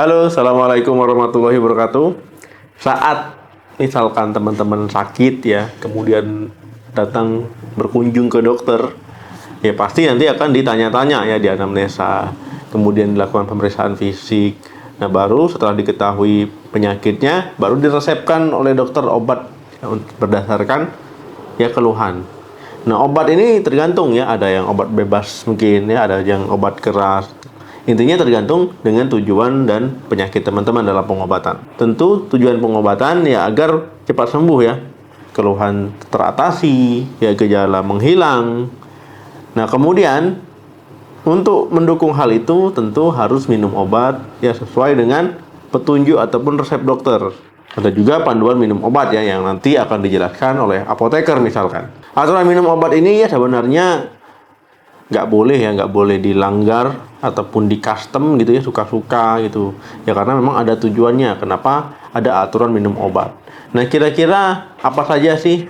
Halo, Assalamualaikum warahmatullahi wabarakatuh. Saat misalkan teman-teman sakit ya, kemudian datang berkunjung ke dokter, ya pasti nanti akan ditanya-tanya ya di anamnesa, kemudian dilakukan pemeriksaan fisik. Nah, baru setelah diketahui penyakitnya, baru diresepkan oleh dokter obat ya, berdasarkan ya keluhan. Nah, obat ini tergantung ya, ada yang obat bebas mungkin ya, ada yang obat keras. Intinya tergantung dengan tujuan dan penyakit teman-teman dalam pengobatan. Tentu tujuan pengobatan ya agar cepat sembuh ya, keluhan teratasi, ya gejala menghilang. Nah, kemudian untuk mendukung hal itu tentu harus minum obat ya sesuai dengan petunjuk ataupun resep dokter. Ada juga panduan minum obat ya yang nanti akan dijelaskan oleh apoteker misalkan. Aturan minum obat ini ya sebenarnya nggak boleh dilanggar ataupun di custom gitu ya, suka-suka gitu ya, karena memang ada tujuannya kenapa ada aturan minum obat. Nah, kira-kira apa saja sih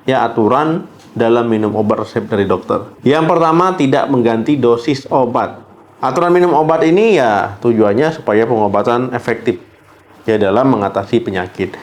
ya aturan dalam minum obat resep dari dokter? Yang pertama, tidak mengganti dosis obat. Aturan minum obat ini ya tujuannya supaya pengobatan efektif ya dalam mengatasi penyakit.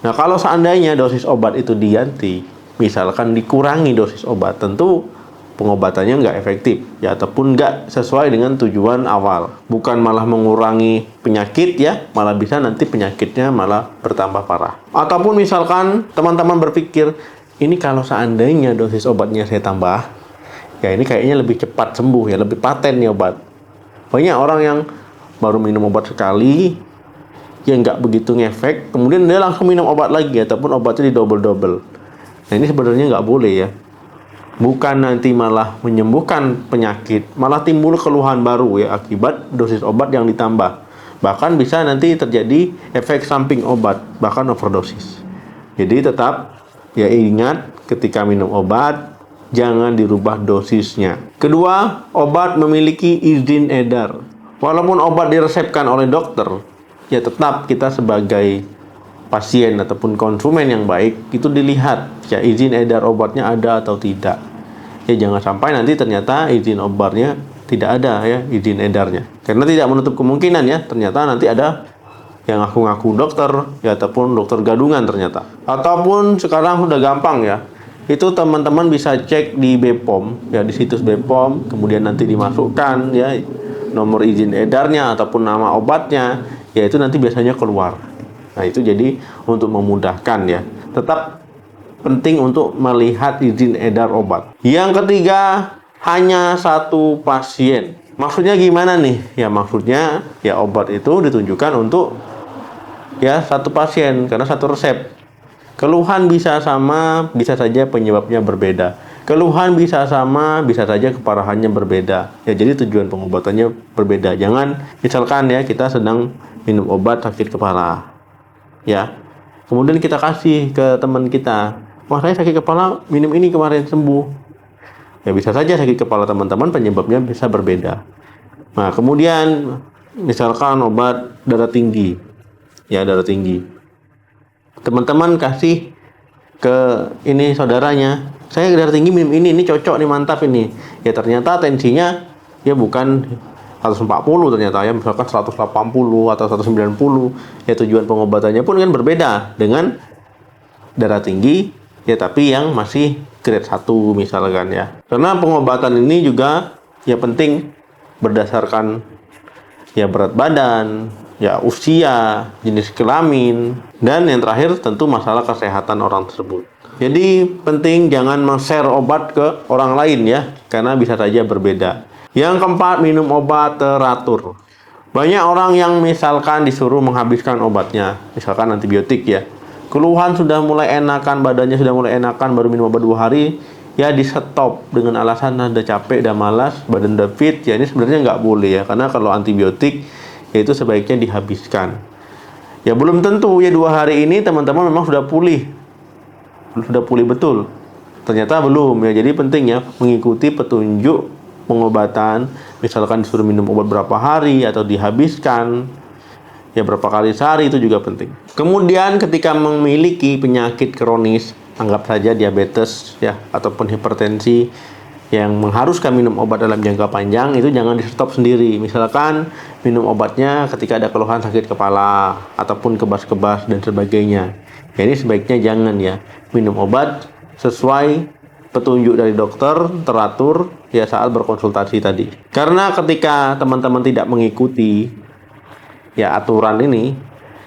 Nah, kalau seandainya dosis obat itu diganti, misalkan dikurangi dosis obat, tentu pengobatannya nggak efektif ya, ataupun nggak sesuai dengan tujuan awal, bukan malah mengurangi penyakit ya, malah bisa nanti penyakitnya malah bertambah parah. Ataupun misalkan teman-teman berpikir, ini kalau seandainya dosis obatnya saya tambah ya, ini kayaknya lebih cepat sembuh ya, lebih paten nih obat. Banyak orang yang baru minum obat sekali ya nggak begitu ngefek, kemudian dia langsung minum obat lagi ataupun obatnya di double-double. Nah, ini sebenarnya nggak boleh ya. Bukan nanti malah menyembuhkan penyakit, malah timbul keluhan baru ya akibat dosis obat yang ditambah. Bahkan bisa nanti terjadi efek samping obat, bahkan overdosis. Jadi tetap ya ingat ketika minum obat jangan dirubah dosisnya. Kedua, obat memiliki izin edar. Walaupun obat diresepkan oleh dokter, ya tetap kita sebagai pasien ataupun konsumen yang baik itu dilihat ya izin edar obatnya ada atau tidak ya, jangan sampai nanti ternyata izin obatnya tidak ada ya, izin edarnya, karena tidak menutup kemungkinan ya ternyata nanti ada yang ngaku-ngaku dokter ya, ataupun dokter gadungan ternyata. Ataupun sekarang sudah gampang ya, itu teman-teman bisa cek di BPOM ya, di situs BPOM, kemudian nanti dimasukkan ya nomor izin edarnya ataupun nama obatnya ya, itu nanti biasanya keluar. Nah, itu jadi untuk memudahkan ya. Tetap penting untuk melihat izin edar obat. Yang ketiga, hanya satu pasien. Maksudnya gimana nih? Ya maksudnya ya obat itu ditunjukkan untuk ya satu pasien karena satu resep. Keluhan bisa sama, bisa saja penyebabnya berbeda. Keluhan bisa sama, bisa saja keparahannya berbeda. Ya, jadi tujuan pengobatannya berbeda. Jangan misalkan ya kita sedang minum obat sakit kepala. Ya, kemudian kita kasih ke teman kita, wah saya sakit kepala minum ini kemarin sembuh. Ya bisa saja sakit kepala teman-teman penyebabnya bisa berbeda. Nah, kemudian misalkan obat darah tinggi, ya darah tinggi, teman-teman kasih ke ini saudaranya, saya darah tinggi minum ini cocok nih, mantap ini. Ya ternyata tensinya ya bukan 140 ternyata ya, misalkan 180 atau 190 ya, tujuan pengobatannya pun kan berbeda dengan darah tinggi ya tapi yang masih grade 1 misalkan ya. Karena pengobatan ini juga ya penting berdasarkan ya berat badan, ya usia, jenis kelamin, dan yang terakhir tentu masalah kesehatan orang tersebut. Jadi penting jangan men-share obat ke orang lain ya, karena bisa saja berbeda. Yang keempat, minum obat teratur. Banyak orang yang misalkan disuruh menghabiskan obatnya, misalkan antibiotik ya, keluhan sudah mulai enakan, badannya sudah mulai enakan, baru minum obat 2 hari, ya di stop dengan alasan udah capek, udah malas, badan udah fit. Ya ini sebenarnya nggak boleh ya, karena kalau antibiotik ya itu sebaiknya dihabiskan. Ya belum tentu ya 2 hari ini teman-teman memang sudah pulih betul, ternyata belum ya. Jadi penting ya mengikuti petunjuk pengobatan, misalkan disuruh minum obat berapa hari atau dihabiskan ya berapa kali sehari, itu juga penting. Kemudian ketika memiliki penyakit kronis, anggap saja diabetes ya ataupun hipertensi, yang mengharuskan minum obat dalam jangka panjang itu jangan di stop sendiri. Misalkan minum obatnya ketika ada keluhan sakit kepala ataupun kebas-kebas dan sebagainya. Ya, ini sebaiknya jangan ya. Minum obat sesuai petunjuk dari dokter, teratur ya saat berkonsultasi tadi. Karena ketika teman-teman tidak mengikuti ya aturan ini,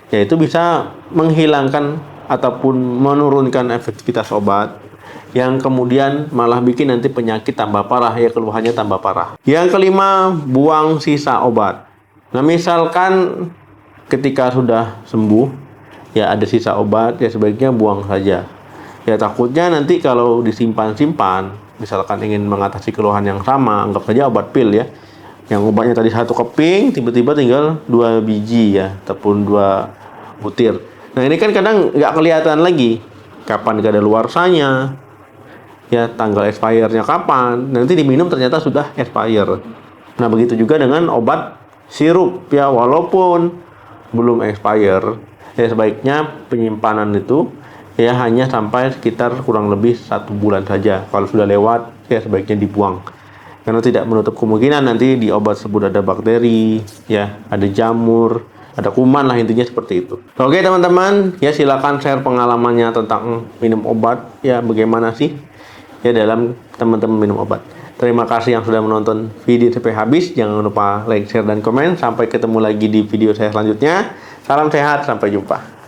ya itu bisa menghilangkan ataupun menurunkan efektivitas obat, yang kemudian malah bikin nanti penyakit tambah parah, ya keluhannya tambah parah. Yang kelima, buang sisa obat. Nah, misalkan ketika sudah sembuh, ya ada sisa obat, ya sebaiknya buang saja. Ya takutnya nanti kalau disimpan-simpan, misalkan ingin mengatasi keluhan yang sama, anggap saja obat pil ya. Yang obatnya tadi 1 keping, tiba-tiba tinggal 2 biji ya, ataupun 2 butir. Nah, ini kan kadang nggak kelihatan lagi kapan kadaluarsanya, ya tanggal expire-nya kapan, nanti diminum ternyata sudah expire. Nah, begitu juga dengan obat sirup ya, walaupun belum expire, ya sebaiknya penyimpanan itu ya hanya sampai sekitar kurang lebih 1 bulan saja. Kalau sudah lewat, ya sebaiknya dibuang. Karena tidak menutup kemungkinan nanti di obat tersebut ada bakteri, ya ada jamur, ada kuman lah, intinya seperti itu. Oke teman-teman, ya silakan share pengalamannya tentang minum obat, ya bagaimana sih ya dalam teman-teman minum obat. Terima kasih yang sudah menonton video sampai habis. Jangan lupa like, share, dan komen. Sampai ketemu lagi di video saya selanjutnya. Salam sehat, sampai jumpa.